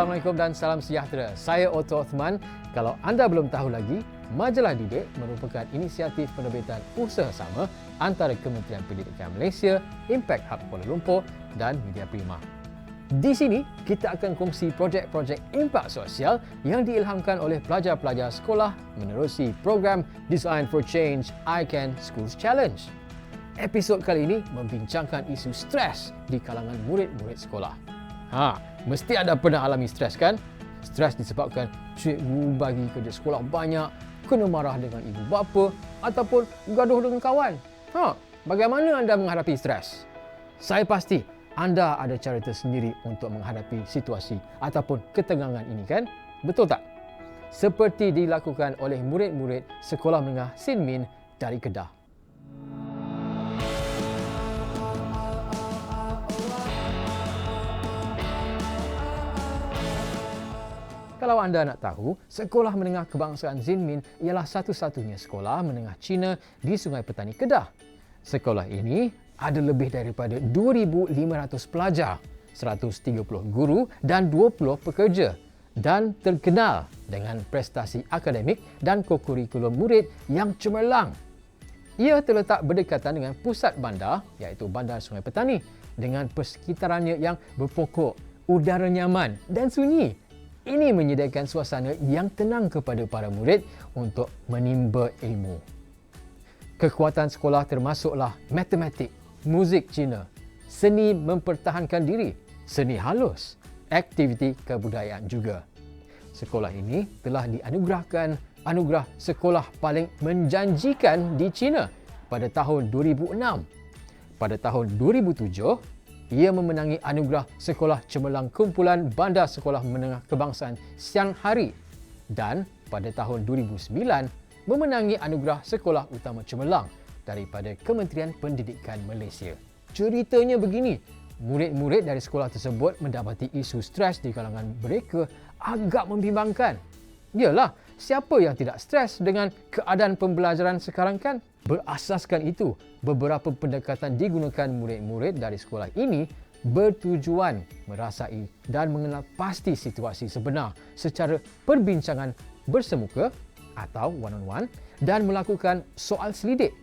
Assalamualaikum dan salam sejahtera. Saya Otto Othman. Kalau anda belum tahu lagi, Majalah Didik merupakan inisiatif penerbitan usaha sama antara Kementerian Pendidikan Malaysia, Impact Hub Kuala Lumpur dan Media Prima. Di sini, kita akan kongsi projek-projek impak sosial yang diilhamkan oleh pelajar-pelajar sekolah menerusi program Design for Change ICAN Schools Challenge. Episod kali ini membincangkan isu stres di kalangan murid-murid sekolah. Mesti anda pernah alami stres kan? Stres disebabkan cikgu bagi kerja sekolah banyak, kena marah dengan ibu bapa ataupun gaduh dengan kawan. Bagaimana anda menghadapi stres? Saya pasti anda ada cara tersendiri untuk menghadapi situasi ataupun ketegangan ini kan? Betul tak? Seperti dilakukan oleh murid-murid Sekolah Menengah Sin dari Kedah. Kalau anda nak tahu, Sekolah Menengah Kebangsaan Zinmin ialah satu-satunya sekolah menengah Cina di Sungai Petani Kedah. Sekolah ini ada lebih daripada 2,500 pelajar, 130 guru dan 20 pekerja dan terkenal dengan prestasi akademik dan kokurikulum murid yang cemerlang. Ia terletak berdekatan dengan pusat bandar iaitu Bandar Sungai Petani dengan persekitarannya yang berpokok, udara nyaman dan sunyi. Ini menyediakan suasana yang tenang kepada para murid untuk menimba ilmu. Kekuatan sekolah termasuklah matematik, muzik Cina, seni mempertahankan diri, seni halus, aktiviti kebudayaan juga. Sekolah ini telah dianugerahkan anugerah sekolah paling menjanjikan di China pada tahun 2006. Pada tahun 2007, ia memenangi anugerah Sekolah Cemerlang Kumpulan Bandar Sekolah Menengah Kebangsaan Siang Hari dan pada tahun 2009 memenangi anugerah Sekolah Utama Cemerlang daripada Kementerian Pendidikan Malaysia. Ceritanya begini, murid-murid dari sekolah tersebut mendapati isu stres di kalangan mereka agak membimbangkan. Yalah, siapa yang tidak stres dengan keadaan pembelajaran sekarang kan? Berasaskan itu, beberapa pendekatan digunakan murid-murid dari sekolah ini bertujuan merasai dan mengenal pasti situasi sebenar secara perbincangan bersemuka atau one-on-one dan melakukan soal selidik.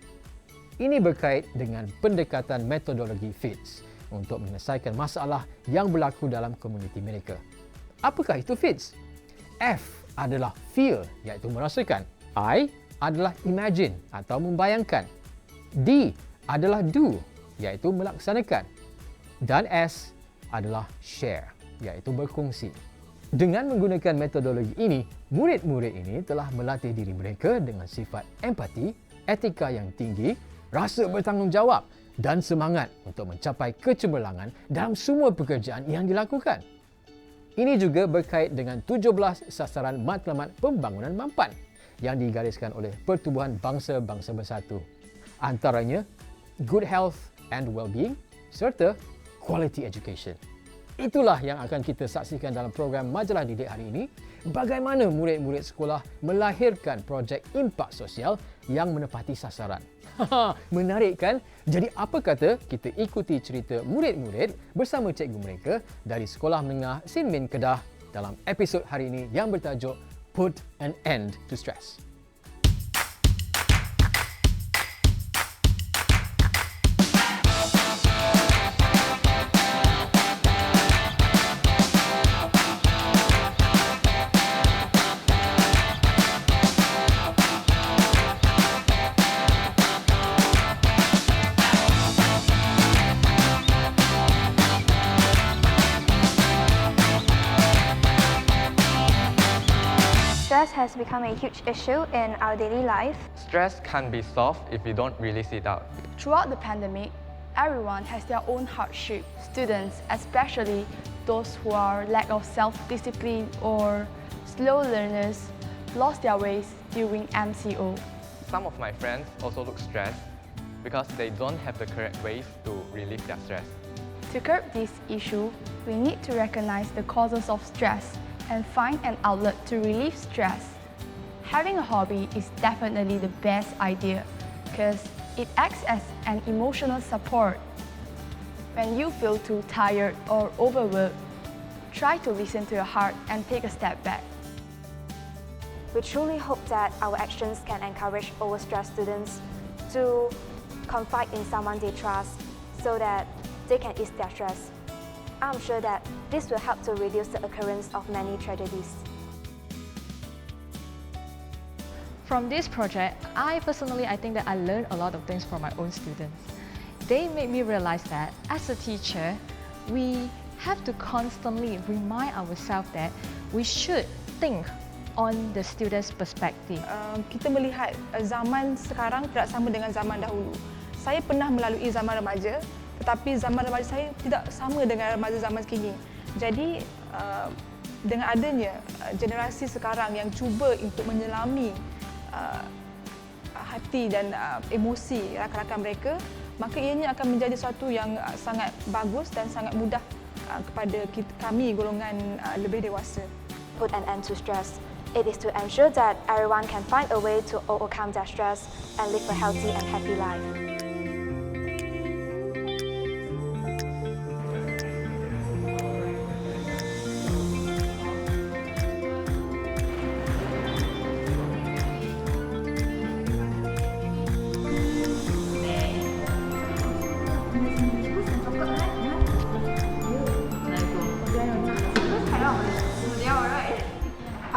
Ini berkait dengan pendekatan metodologi FITS untuk menyelesaikan masalah yang berlaku dalam komuniti mereka. Apakah itu FITS? F adalah feel iaitu merasakan. I adalah imagine atau membayangkan. D adalah do iaitu melaksanakan. Dan S adalah share iaitu berkongsi. Dengan menggunakan metodologi ini, murid-murid ini telah melatih diri mereka dengan sifat empati, etika yang tinggi, rasa bertanggungjawab dan semangat untuk mencapai kecemerlangan dalam semua pekerjaan yang dilakukan. Ini juga berkait dengan 17 sasaran matlamat pembangunan mampan yang digariskan oleh Pertubuhan Bangsa-Bangsa Bersatu. Antaranya, good health and well-being serta quality education. Itulah yang akan kita saksikan dalam program Majalah Didik hari ini. Bagaimana murid-murid sekolah melahirkan projek impak sosial yang menepati sasaran. Menarik kan? Jadi apa kata kita ikuti cerita murid-murid bersama cikgu mereka dari Sekolah Menengah Sin Kedah dalam episod hari ini yang bertajuk Put an End to Stress. Stress has become a huge issue in our daily life. Stress can't be solved if we don't release it out. Throughout the pandemic, everyone has their own hardship. Students, especially those who are lack of self-discipline or slow learners, lost their ways during MCO. Some of my friends also look stressed because they don't have the correct ways to relieve their stress. To curb this issue, we need to recognize the causes of stress and find an outlet to relieve stress. Having a hobby is definitely the best idea because it acts as an emotional support. When you feel too tired or overworked, try to listen to your heart and take a step back. We truly hope that our actions can encourage overstressed students to confide in someone they trust so that they can ease their stress. I'm sure that this will help to reduce the occurrence of many tragedies. From this project, I think that I learned a lot of things from my own students. They made me realize that as a teacher, we have to constantly remind ourselves that we should think on the student's perspective. Kita melihat zaman sekarang tidak sama dengan zaman dahulu. Saya pernah melalui zaman remaja, tetapi zaman remaja saya tidak sama dengan remaja zaman kini. Jadi, dengan adanya generasi sekarang yang cuba untuk menyelami hati dan emosi rakan-rakan mereka, maka ianya akan menjadi sesuatu yang sangat bagus dan sangat mudah kepada kami golongan lebih dewasa. Put an end to stress. It is to ensure that everyone can find a way to overcome their stress and live a healthy and happy life.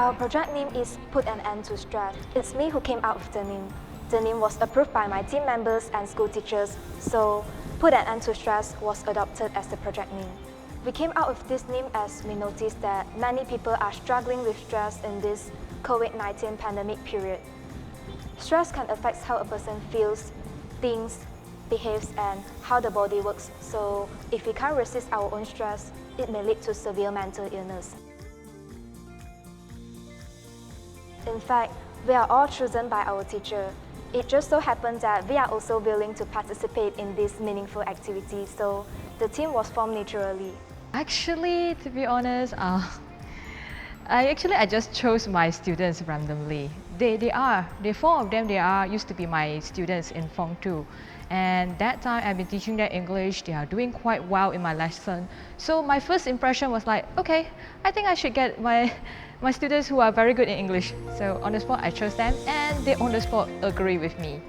Our project name is Put an End to Stress. It's me who came out with the name. The name was approved by my team members and school teachers, so Put an End to Stress was adopted as the project name. We came out with this name as we noticed that many people are struggling with stress in this COVID-19 pandemic period. Stress can affect how a person feels, thinks, behaves, and how the body works. So if we can't resist our own stress, it may lead to severe mental illness. In fact, we are all chosen by our teacher. It just so happens that we are also willing to participate in this meaningful activity, so the team was formed naturally. Actually, to be honest, I just chose my students randomly. Four of them used to be my students in Form 2. And that time I've been teaching them English, they are doing quite well in my lesson. So my first impression was like, okay, I think I should get my students who are very good in English. So on the spot I chose them and they on the spot agree with me.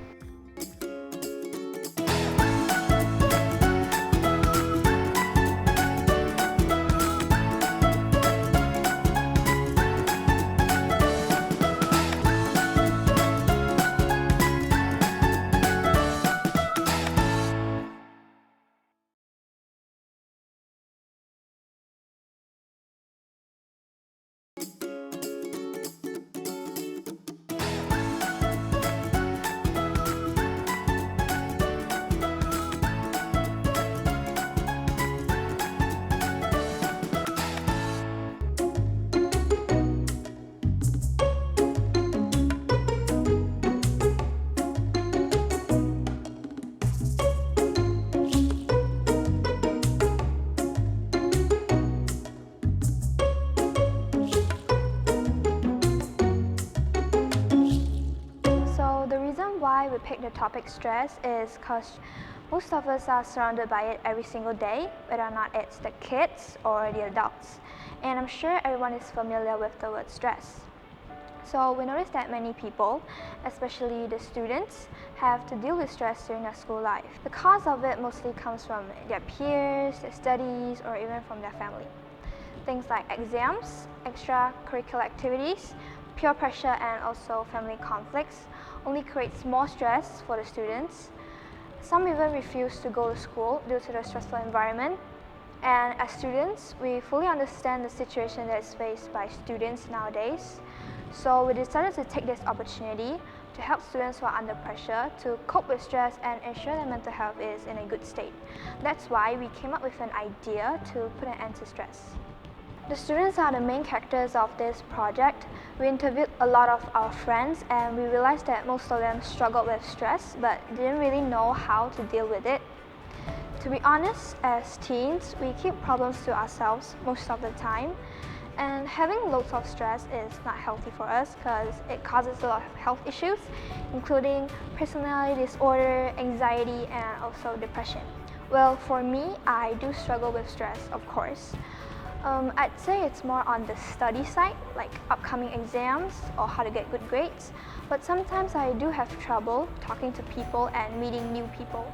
Why we picked the topic stress is because most of us are surrounded by it every single day, whether or not it's the kids or the adults. And I'm sure everyone is familiar with the word stress. So we noticed that many people, especially the students, have to deal with stress during their school life. The cause of it mostly comes from their peers, their studies, or even from their family. Things like exams, extracurricular activities, peer pressure, and also family conflicts only creates more stress for the students. Some even refuse to go to school due to the stressful environment. And as students, we fully understand the situation that is faced by students nowadays. So we decided to take this opportunity to help students who are under pressure to cope with stress and ensure their mental health is in a good state. That's why we came up with an idea to put an end to stress. The students are the main characters of this project. We interviewed a lot of our friends and we realized that most of them struggled with stress but didn't really know how to deal with it. To be honest, as teens, we keep problems to ourselves most of the time, and having loads of stress is not healthy for us because it causes a lot of health issues, including personality disorder, anxiety, and also depression. Well, for me, I do struggle with stress, of course. I'd say it's more on the study side, like upcoming exams or how to get good grades. But sometimes I do have trouble talking to people and meeting new people.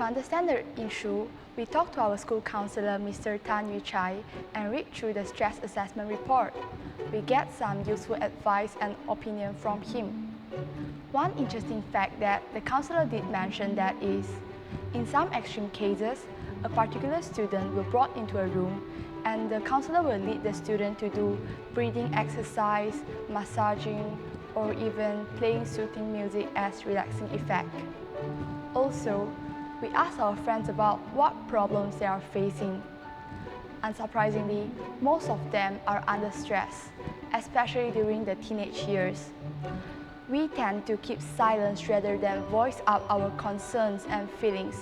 To understand the issue, we talked to our school counselor, Mr. Tan Yu Chai, and read through the stress assessment report. We get some useful advice and opinion from him. One interesting fact that the counselor did mention that is, in some extreme cases, a particular student will be brought into a room and the counselor will lead the student to do breathing exercise, massaging, or even playing soothing music as relaxing effect. Also, we asked our friends about what problems they are facing. Unsurprisingly, most of them are under stress, especially during the teenage years. We tend to keep silence rather than voice out our concerns and feelings.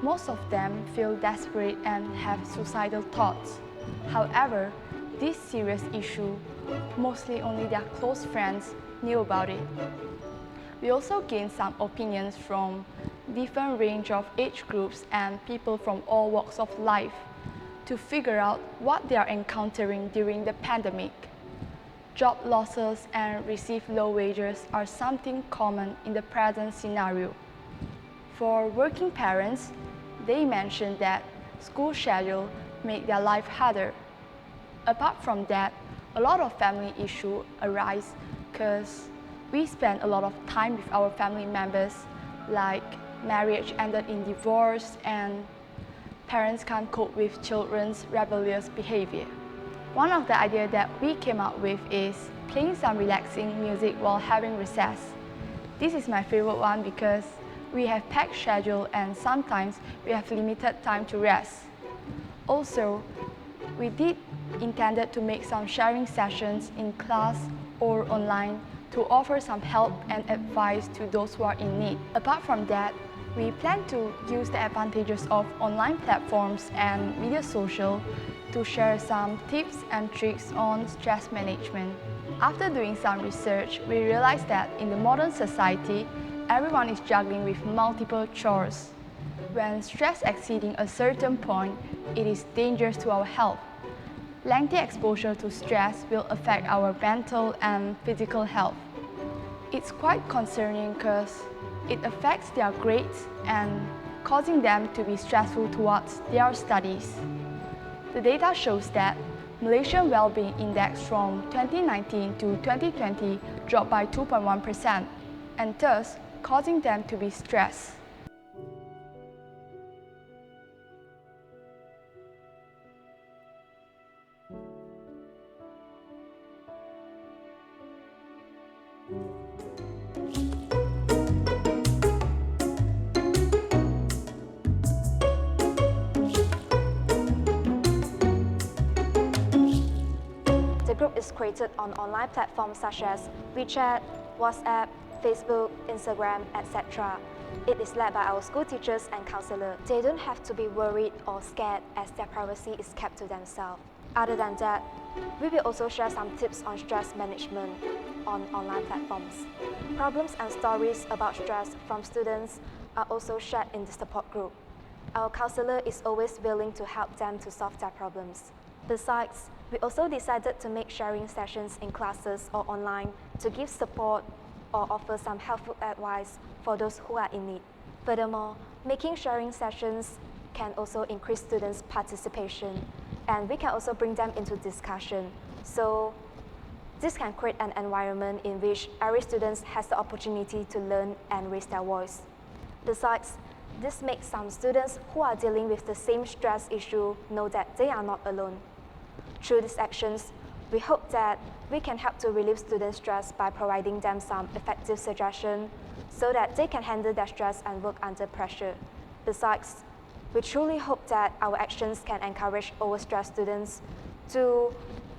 Most of them feel desperate and have suicidal thoughts. However, this serious issue, mostly only their close friends knew about it. We also gained some opinions from different range of age groups and people from all walks of life to figure out what they are encountering during the pandemic. Job losses and receive low wages are something common in the present scenario. For working parents, they mentioned that school schedule make their life harder. Apart from that, a lot of family issues arise because we spend a lot of time with our family members, like marriage ended in divorce and parents can't cope with children's rebellious behavior. One of the ideas that we came up with is playing some relaxing music while having recess. This is my favorite one because we have packed schedule and sometimes we have limited time to rest. Also, we did intended to make some sharing sessions in class or online to offer some help and advice to those who are in need. Apart from that, we plan to use the advantages of online platforms and media social to share some tips and tricks on stress management. After doing some research, we realized that in the modern society, everyone is juggling with multiple chores. When stress exceeding a certain point, it is dangerous to our health. Lengthy exposure to stress will affect our mental and physical health. It's quite concerning because it affects their grades and causing them to be stressful towards their studies. The data shows that Malaysian Wellbeing Index from 2019 to 2020 dropped by 2.1% and thus causing them to be stressed. The group is created on online platforms such as WeChat, WhatsApp, Facebook, Instagram, etc. It is led by our school teachers and counselors. They don't have to be worried or scared as their privacy is kept to themselves. Other than that, we will also share some tips on stress management on online platforms. Problems and stories about stress from students are also shared in the support group. Our counselor is always willing to help them to solve their problems. Besides, we also decided to make sharing sessions in classes or online to give support or offer some helpful advice for those who are in need. Furthermore, making sharing sessions can also increase students' participation, and we can also bring them into discussion. So this can create an environment in which every student has the opportunity to learn and raise their voice. Besides, this makes some students who are dealing with the same stress issue know that they are not alone. Through these actions, we hope that we can help to relieve students' stress by providing them some effective suggestions so that they can handle their stress and work under pressure. Besides, we truly hope that our actions can encourage overstressed students to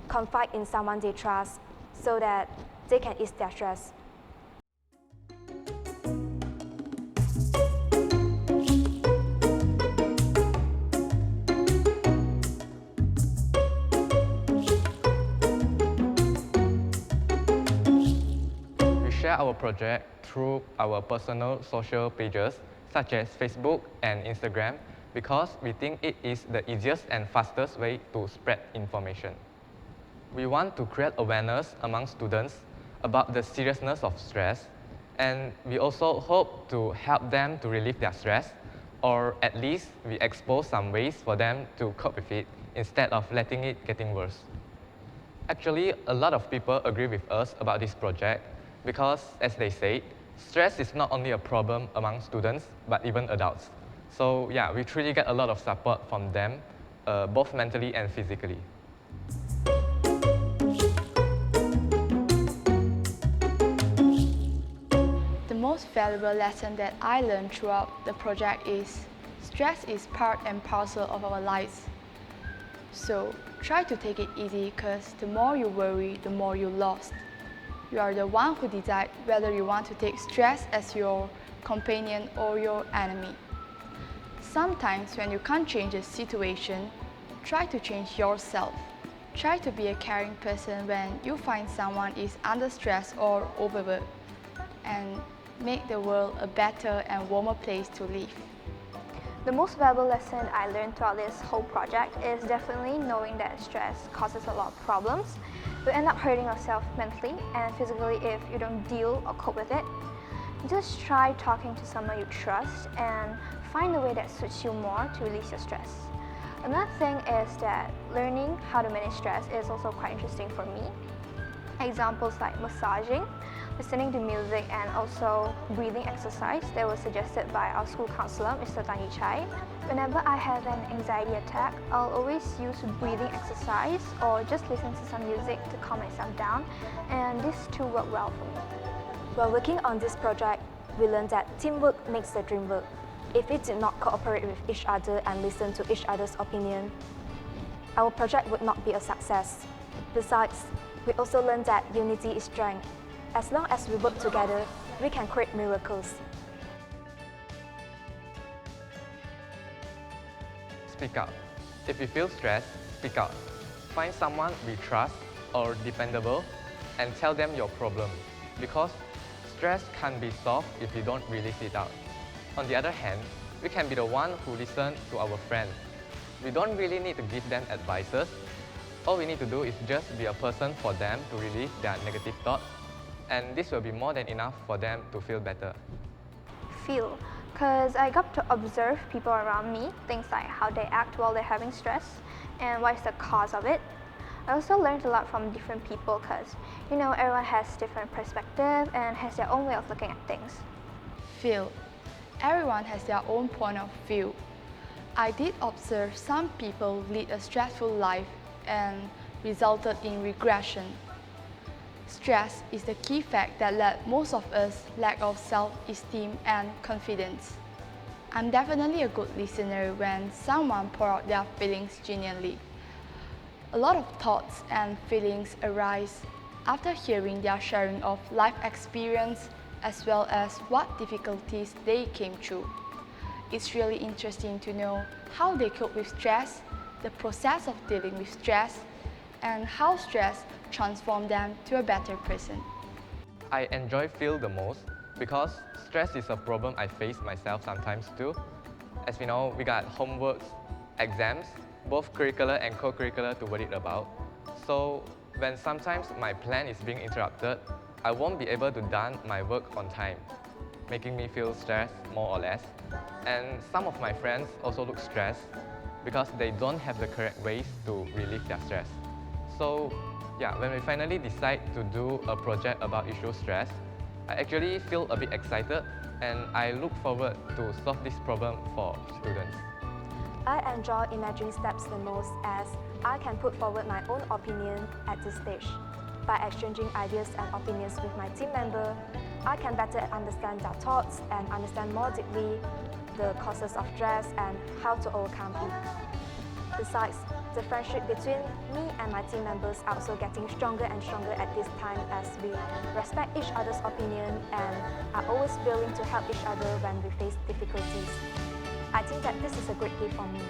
confide in someone they trust so that they can ease their stress. Share our project through our personal social pages such as Facebook and Instagram because we think it is the easiest and fastest way to spread information. We want to create awareness among students about the seriousness of stress, and we also hope to help them to relieve their stress, or at least we expose some ways for them to cope with it instead of letting it getting worse. Actually, a lot of people agree with us about this project because, as they say, stress is not only a problem among students, but even adults. So yeah, we truly get a lot of support from them, both mentally and physically. The most valuable lesson that I learned throughout the project is stress is part and parcel of our lives. So try to take it easy because the more you worry, the more you lost. You are the one who decides whether you want to take stress as your companion or your enemy. Sometimes when you can't change a situation, try to change yourself. Try to be a caring person when you find someone is under stress or overworked, and make the world a better and warmer place to live. The most valuable lesson I learned throughout this whole project is definitely knowing that stress causes a lot of problems. You end up hurting yourself mentally and physically if you don't deal or cope with it. Just try talking to someone you trust and find a way that suits you more to release your stress. Another thing is that learning how to manage stress is also quite interesting for me. Examples like massaging, listening to music, and also breathing exercise that was suggested by our school counselor, Mr. Tani Chai. Whenever I have an anxiety attack, I'll always use breathing exercise or just listen to some music to calm myself down, and these two work well for me. While working on this project, we learned that teamwork makes the dream work. If we did not cooperate with each other and listen to each other's opinion, our project would not be a success. Besides, we also learned that unity is strength. As long as we work together, we can create miracles. Speak out. If you feel stressed, speak out. Find someone we trust or dependable and tell them your problem, because stress can't be solved if you don't release it out. On the other hand, we can be the one who listen to our friends. We don't really need to give them advices. All we need to do is just be a person for them to release their negative thoughts, and this will be more than enough for them to feel better. Feel, because I got to observe people around me, things like how they act while they're having stress and what is the cause of it. I also learned a lot from different people because, everyone has different perspective and has their own way of looking at things. Feel. Everyone has their own point of view. I did observe some people lead a stressful life and resulted in regression. Stress is the key fact that led most of us lack of self-esteem and confidence. I'm definitely a good listener when someone pour out their feelings genuinely. A lot of thoughts and feelings arise after hearing their sharing of life experience as well as what difficulties they came through. It's really interesting to know how they cope with stress, the process of dealing with stress, and how stress transformed them to a better person. I enjoy Feel the most because stress is a problem I face myself sometimes too. As we know, we got homeworks, exams, both curricular and co-curricular to worry about. So when sometimes my plan is being interrupted, I won't be able to done my work on time, making me feel stressed more or less. And some of my friends also look stressed because they don't have the correct ways to relieve their stress. So yeah, when we finally decide to do a project about issue stress, I actually feel a bit excited and I look forward to solve this problem for students. I enjoy imagining steps the most as I can put forward my own opinion at this stage. By exchanging ideas and opinions with my team member, I can better understand their thoughts and understand more deeply the causes of stress and how to overcome it. Besides, the friendship between me and my team members are also getting stronger and stronger at this time as we respect each other's opinion and are always willing to help each other when we face difficulties. I think that this is a great gift for me.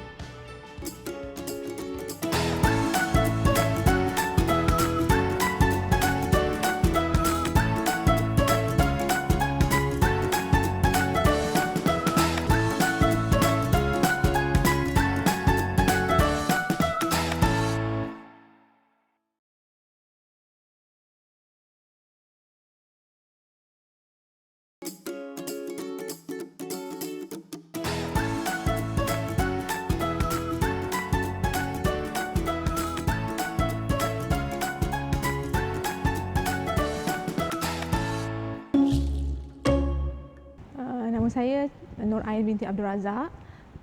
Nama saya Nur Ain binti Abdul Razak.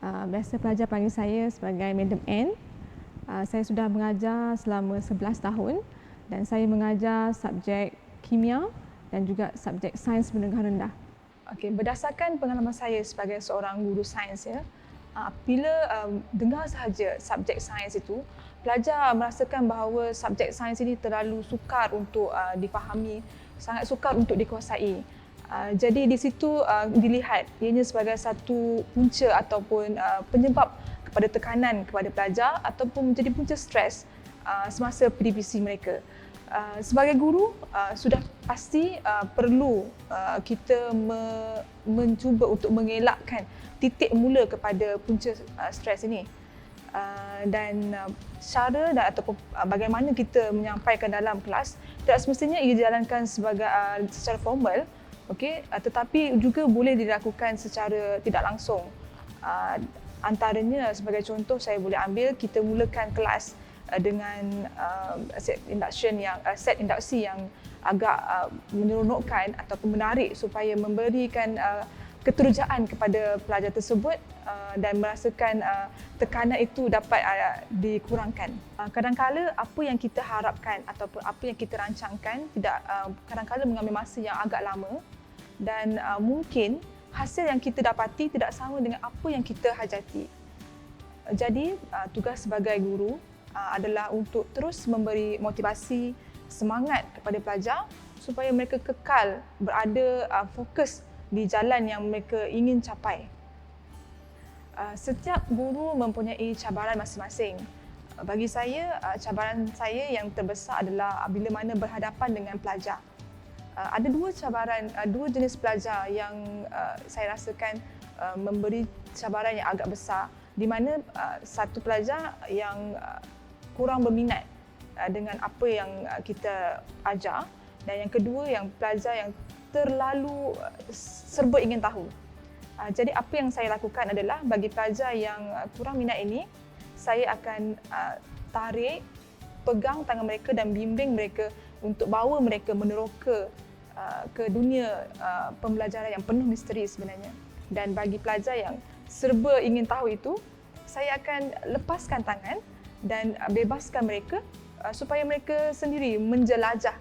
Biasa pelajar panggil saya sebagai Madam N. Saya sudah mengajar selama 11 tahun dan saya mengajar subjek kimia dan juga subjek sains menengah rendah. Okey, berdasarkan pengalaman saya sebagai seorang guru sains bila dengar sahaja subjek sains itu, pelajar merasakan bahawa subjek sains ini terlalu sukar untuk difahami, sangat sukar untuk dikuasai. Jadi di situ dilihat ianya sebagai satu punca ataupun penyebab kepada tekanan kepada pelajar ataupun menjadi punca stres semasa PDPC mereka. Sebagai guru, sudah pasti perlu kita mencuba untuk mengelakkan titik mula kepada punca stres ini. Dan cara dan ataupun bagaimana kita menyampaikan dalam kelas tidak semestinya ia dijalankan secara formal. Okey, tetapi juga boleh dilakukan secara tidak langsung. Antaranya sebagai contoh saya boleh ambil, kita mulakan kelas dengan set induksi yang agak menyeronokkan ataupun menarik supaya memberikan keterujaan kepada pelajar tersebut dan merasakan tekanan itu dapat dikurangkan. Kadang-kala apa yang kita harapkan ataupun apa yang kita rancangkan kadang-kala mengambil masa yang agak lama dan mungkin hasil yang kita dapati tidak sama dengan apa yang kita hajati. Jadi tugas sebagai guru adalah untuk terus memberi motivasi, semangat kepada pelajar supaya mereka kekal berada fokus di jalan yang mereka ingin capai. Setiap guru mempunyai cabaran masing-masing. Bagi saya, cabaran saya yang terbesar adalah bila mana berhadapan dengan pelajar. Ada dua jenis pelajar yang saya rasakan memberi cabaran yang agak besar, di mana satu pelajar yang kurang berminat dengan apa yang kita ajar dan yang kedua yang pelajar yang terlalu serba ingin tahu. Jadi apa yang saya lakukan adalah bagi pelajar yang kurang minat ini, saya akan tarik, pegang tangan mereka dan bimbing mereka untuk bawa mereka meneroka ke dunia pembelajaran yang penuh misteri sebenarnya. Dan bagi pelajar yang serba ingin tahu itu, saya akan lepaskan tangan dan bebaskan mereka supaya mereka sendiri menjelajah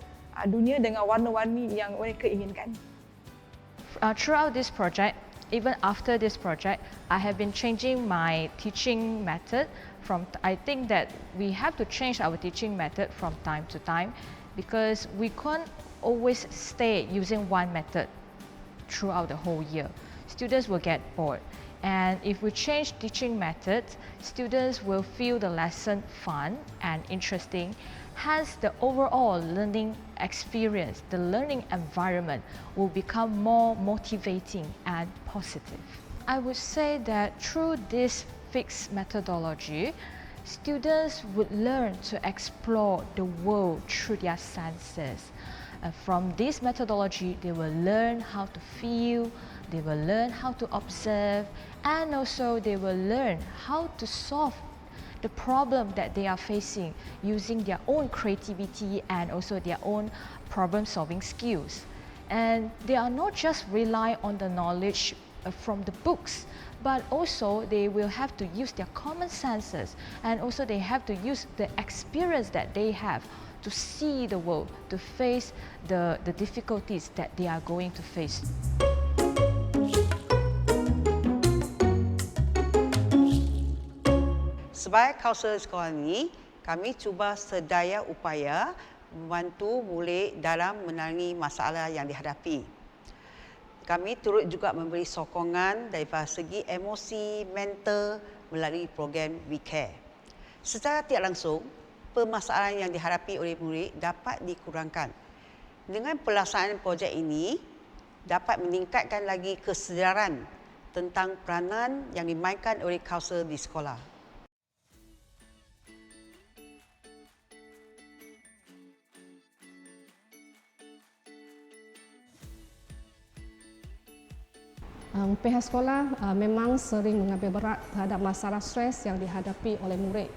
dunia dengan warna-warni yang mereka inginkan. Throughout this project, even after this project, I have been changing my teaching method. I think that we have to change our teaching method from time to time because we can't always stay using one method throughout the whole year. Students will get bored. And if we change teaching methods, students will feel the lesson fun and interesting. Hence, the overall learning experience, the learning environment will become more motivating and positive. I would say that through this fixed methodology, students would learn to explore the world through their senses. From this methodology, they will learn how to feel, they will learn how to observe, and also they will learn how to solve the problem that they are facing using their own creativity and also their own problem-solving skills. And they are not just rely on the knowledge from the books, but also they will have to use their common senses, and also they have to use the experience that they have to see the world, to face the difficulties that they are going to face. Sebagai kaunselor sekolah ini, kami cuba sedaya upaya membantu murid dalam menangani masalah yang dihadapi. Kami turut juga memberi sokongan daripada segi emosi, mental melalui program We Care. Secara tidak langsung, permasalahan yang dihadapi oleh murid dapat dikurangkan. Dengan pelaksanaan projek ini, dapat meningkatkan lagi kesedaran tentang peranan yang dimainkan oleh kaunselor di sekolah. Pihak sekolah memang sering mengambil berat terhadap masalah stres yang dihadapi oleh murid.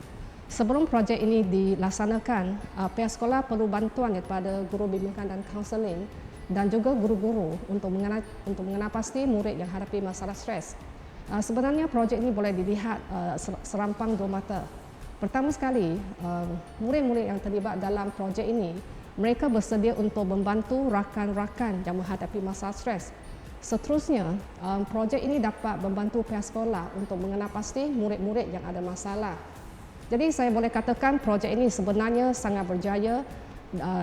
Sebelum projek ini dilaksanakan, pihak sekolah perlu bantuan daripada guru bimbingan dan kaunseling dan juga guru-guru untuk mengenal pasti murid yang hadapi masalah stres. Sebenarnya projek ini boleh dilihat serampang dua mata. Pertama sekali, murid-murid yang terlibat dalam projek ini, mereka bersedia untuk membantu rakan-rakan yang menghadapi masalah stres. Seterusnya, projek ini dapat membantu pihak sekolah untuk mengenal pasti murid-murid yang ada masalah. Jadi saya boleh katakan projek ini sebenarnya sangat berjaya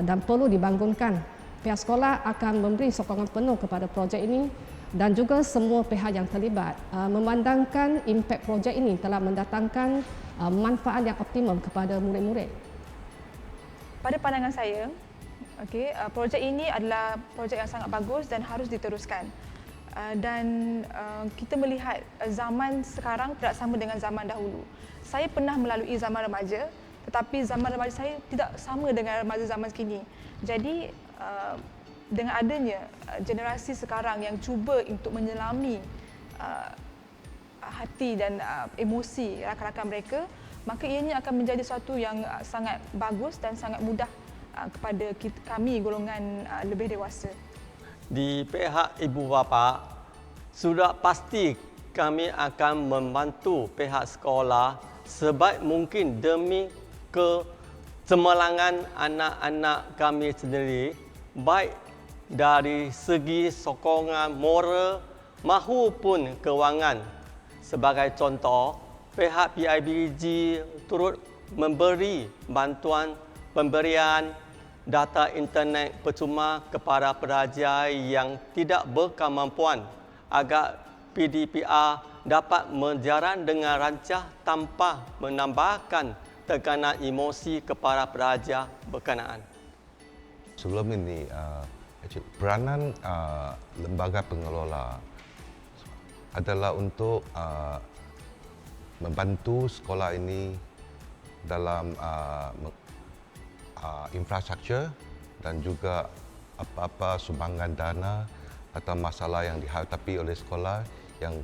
dan perlu dibangunkan. Pihak sekolah akan memberi sokongan penuh kepada projek ini dan juga semua pihak yang terlibat memandangkan impak projek ini telah mendatangkan manfaat yang optimum kepada murid-murid. Pada pandangan saya, projek ini adalah projek yang sangat bagus dan harus diteruskan. Dan kita melihat zaman sekarang tidak sama dengan zaman dahulu. Saya pernah melalui zaman remaja, tetapi zaman remaja saya tidak sama dengan remaja zaman kini. Jadi dengan adanya generasi sekarang yang cuba untuk menyelami hati dan emosi rakan-rakan mereka, maka ianya akan menjadi sesuatu yang sangat bagus dan sangat mudah kepada kami golongan lebih dewasa. Di pihak ibu bapa, sudah pasti kami akan membantu pihak sekolah sebaik mungkin demi kecemerlangan anak-anak kami sendiri, baik dari segi sokongan moral maupun kewangan. Sebagai contoh, pihak PIBG turut memberi bantuan pemberian data internet percuma kepada pelajar yang tidak berkemampuan agar PDPR dapat berjalan dengan lancar tanpa menambahkan tekanan emosi kepada pelajar berkenaan. Sebelum ini, peranan lembaga pengelola adalah untuk membantu sekolah ini dalam infrastruktur dan juga apa-apa sumbangan dana atau masalah yang dihadapi oleh sekolah yang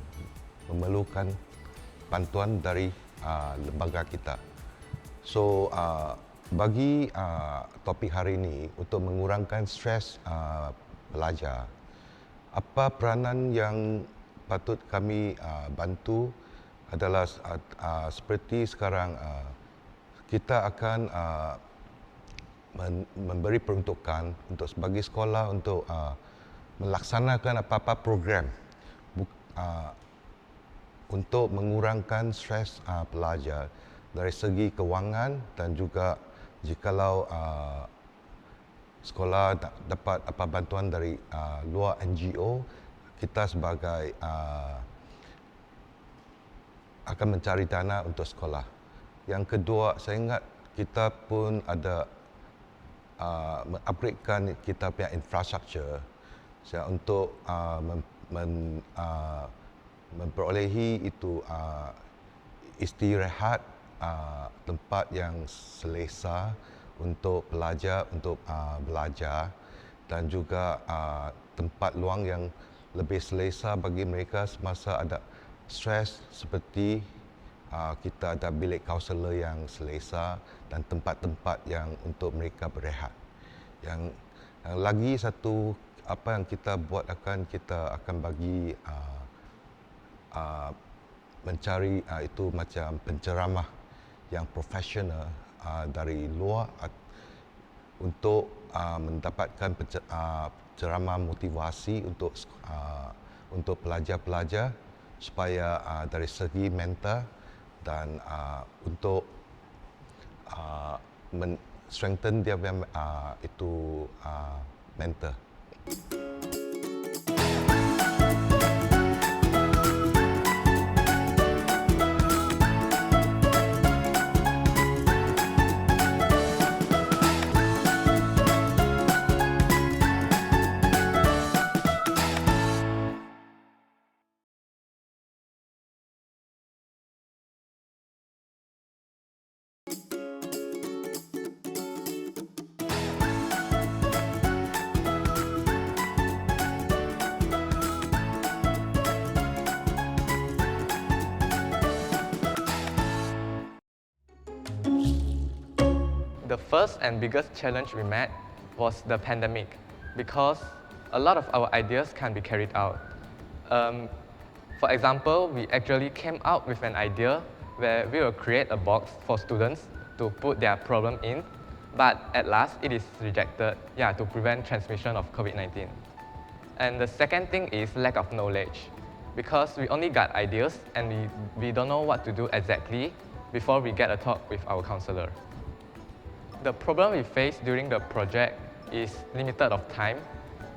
memerlukan bantuan dari lembaga kita. So, bagi topik hari ini untuk mengurangkan stres pelajar, apa peranan yang patut kami bantu adalah seperti sekarang kita akan memberi peruntukan untuk bagi sekolah untuk melaksanakan apa-apa program untuk mengurangkan stres pelajar dari segi kewangan dan juga jikalau sekolah dapat apa bantuan dari luar NGO, kita sebagai akan mencari dana untuk sekolah. Yang kedua, saya ingat kita pun ada mengupgradekan kita punya infrastruktur untuk memperolehi itu istirahat, tempat yang selesa untuk pelajar untuk belajar dan juga tempat luang yang lebih selesa bagi mereka semasa ada stres seperti kita ada bilik kaunselor yang selesa dan tempat-tempat yang untuk mereka berehat. Yang lagi satu apa yang kita buat kita akan bagi mencari itu macam penceramah yang profesional dari luar untuk mendapatkan ceramah motivasi untuk pelajar-pelajar supaya dari segi mental dan untuk strengthen dia itu mental. The first and biggest challenge we met was the pandemic because a lot of our ideas can be carried out. For example, we actually came out with an idea where we will create a box for students to put their problem in, but at last it is rejected to prevent transmission of COVID-19. And the second thing is lack of knowledge because we only got ideas and we don't know what to do exactly before we get a talk with our counselor. The problem we face during the project is limited of time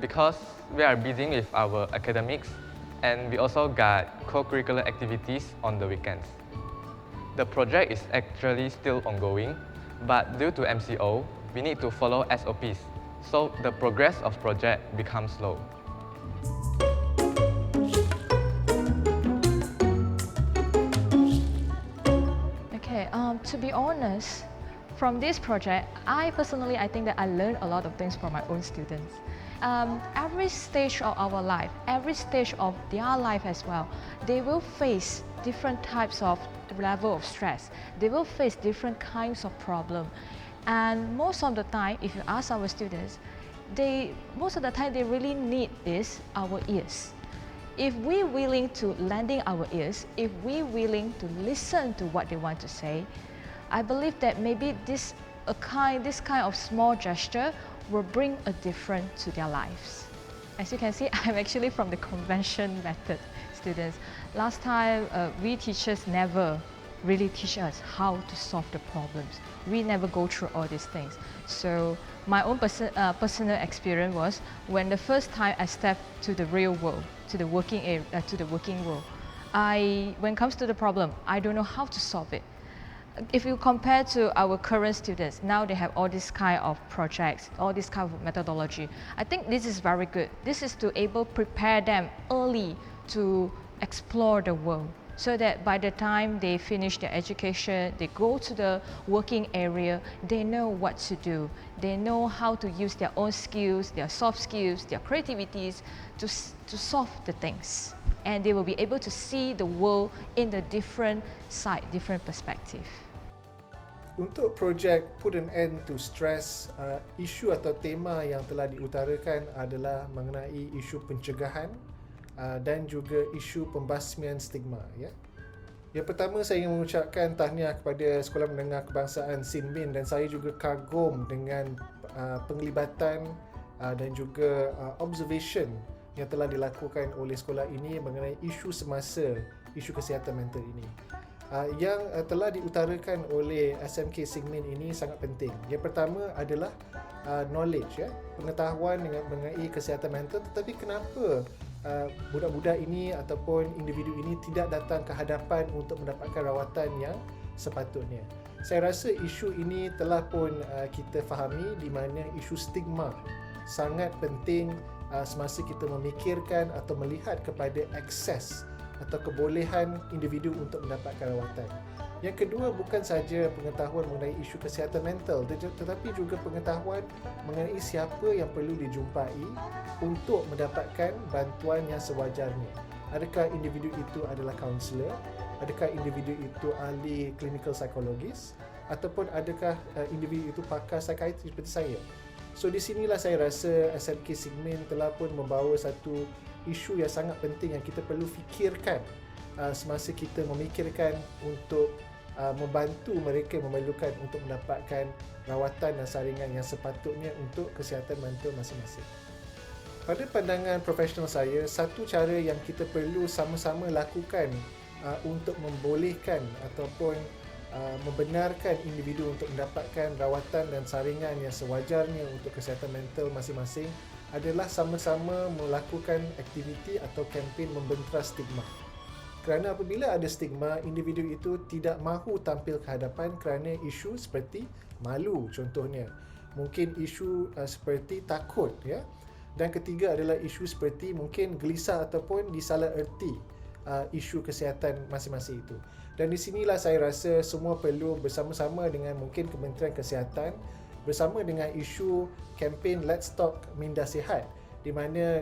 because we are busy with our academics and we also got co-curricular activities on the weekends. The project is actually still ongoing, but due to MCO, we need to follow SOPs, so the progress of project becomes slow. Okay, to be honest, from this project, I think that I learned a lot of things from my own students. Every stage of our life, every stage of their life as well, they will face different types of level of stress. They will face different kinds of problem. And most of the time, if you ask our students, most of the time they really need is our ears. If we're willing to lending our ears, if we're willing to listen to what they want to say, I believe that maybe this kind of small gesture will bring a difference to their lives. As you can see, I'm actually from the convention method students. Last time, we teachers never really teach us how to solve the problems. We never go through all these things. So my own personal experience was when the first time I stepped to the real world, to the working world, when it comes to the problem, I don't know how to solve it. If you compare to our current students, now they have all this kind of projects, all this kind of methodology. I think this is very good. This is to prepare them early to explore the world, so that by the time they finish their education, they go to the working area, they know what to do. They know how to use their own skills, their soft skills, their creativities to solve the things. And they will be able to see the world in a different side, different perspective. Untuk projek Put an End to Stress, isu atau tema yang telah diutarakan adalah mengenai isu pencegahan dan juga isu pembasmian stigma. Ya. Yang pertama, saya ingin mengucapkan tahniah kepada Sekolah Menengah Kebangsaan Sinmin, dan saya juga kagum dengan penglibatan dan juga observation yang telah dilakukan oleh sekolah ini mengenai isu semasa isu kesihatan mental ini. Yang telah diutarakan oleh SMK Sigmin ini sangat penting. Yang pertama adalah knowledge, ya, pengetahuan mengenai kesihatan mental, tetapi kenapa budak-budak ini ataupun individu ini tidak datang ke hadapan untuk mendapatkan rawatan yang sepatutnya. Saya rasa isu ini telah pun kita fahami, di mana isu stigma sangat penting semasa kita memikirkan atau melihat kepada akses atau kebolehan individu untuk mendapatkan rawatan. Yang kedua, bukan saja pengetahuan mengenai isu kesihatan mental, tetapi juga pengetahuan mengenai siapa yang perlu dijumpai untuk mendapatkan bantuan yang sewajarnya. Adakah individu itu adalah kaunselor? Adakah individu itu ahli clinical psychologist? Ataupun adakah individu itu pakar psikiatri seperti saya? So di sinilah saya rasa SMK Sigmin telah pun membawa satu isu yang sangat penting yang kita perlu fikirkan semasa kita memikirkan untuk membantu mereka memerlukan untuk mendapatkan rawatan dan saringan yang sepatutnya untuk kesihatan mental masing-masing. Pada pandangan profesional saya, satu cara yang kita perlu sama-sama lakukan untuk membolehkan ataupun membenarkan individu untuk mendapatkan rawatan dan saringan yang sewajarnya untuk kesihatan mental masing-masing adalah sama-sama melakukan aktiviti atau kempen membentras stigma. Kerana apabila ada stigma, individu itu tidak mahu tampil ke hadapan kerana isu seperti malu contohnya. Mungkin isu seperti takut, ya. Dan ketiga adalah isu seperti mungkin gelisah ataupun disalah erti isu kesihatan masing-masing itu. Dan di sinilah saya rasa semua perlu bersama-sama dengan mungkin Kementerian Kesihatan bersama dengan isu kempen Let's Talk Minda Sihat, di mana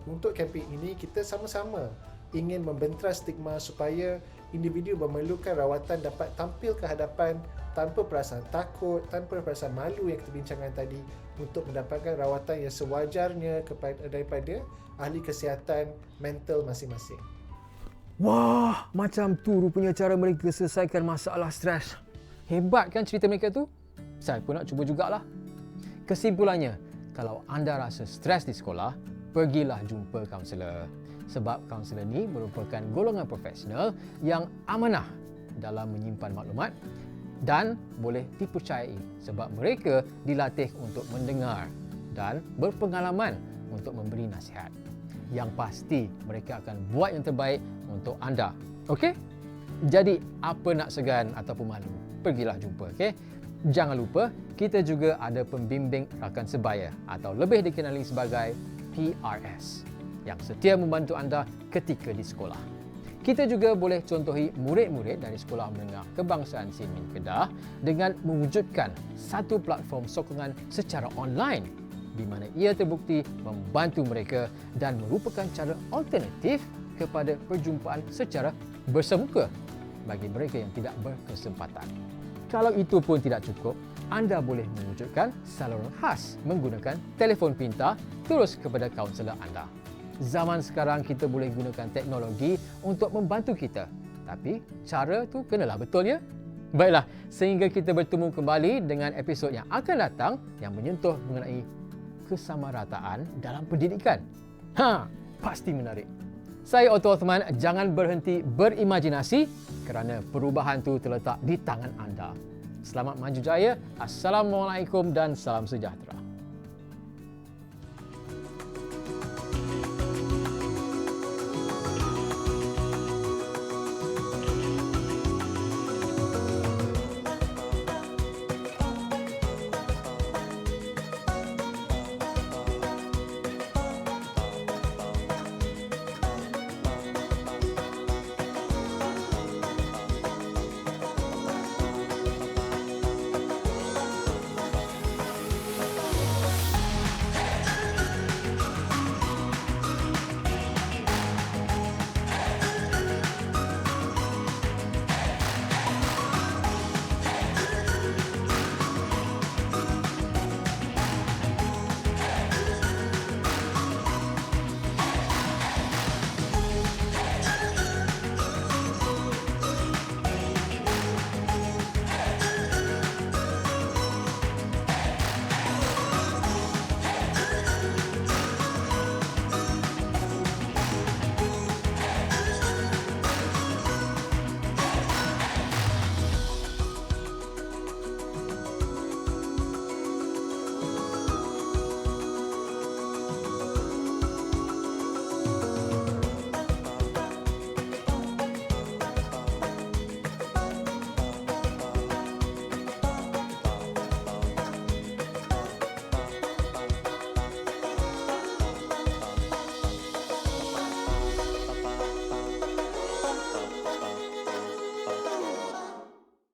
untuk kempen ini kita sama-sama ingin membentras stigma supaya individu memerlukan rawatan dapat tampil ke hadapan tanpa perasaan takut, tanpa perasaan malu yang kita bincangkan tadi, untuk mendapatkan rawatan yang sewajarnya daripada ahli kesihatan mental masing-masing. Wah, macam tu rupanya cara mereka selesaikan masalah stres. Hebat kan cerita mereka tu? Saya pun nak cuba jugalah. Kesimpulannya, kalau anda rasa stres di sekolah, pergilah jumpa kaunselor. Sebab kaunselor ni merupakan golongan profesional yang amanah dalam menyimpan maklumat dan boleh dipercayai sebab mereka dilatih untuk mendengar dan berpengalaman untuk memberi nasihat. Yang pasti mereka akan buat yang terbaik untuk anda. Okey? Jadi apa nak segan ataupun malu? Pergilah jumpa, okey? Jangan lupa kita juga ada pembimbing rakan sebaya atau lebih dikenali sebagai PRS yang setia membantu anda ketika di sekolah. Kita juga boleh contohi murid-murid dari Sekolah Menengah Kebangsaan Sinmin Kedah dengan mewujudkan satu platform sokongan secara online di mana ia terbukti membantu mereka dan merupakan cara alternatif kepada perjumpaan secara bersemuka bagi mereka yang tidak berkesempatan. Kalau itu pun tidak cukup, anda boleh mewujudkan saluran khas menggunakan telefon pintar terus kepada kaunselor anda. Zaman sekarang kita boleh gunakan teknologi untuk membantu kita. Tapi cara tu kenalah betul ya. Baiklah, sehingga kita bertemu kembali dengan episod yang akan datang yang menyentuh mengenai kesamarataan dalam pendidikan. Pasti menarik. Saya Otto Othman, jangan berhenti berimajinasi kerana perubahan tu terletak di tangan anda. Selamat maju jaya. Assalamualaikum dan salam sejahtera.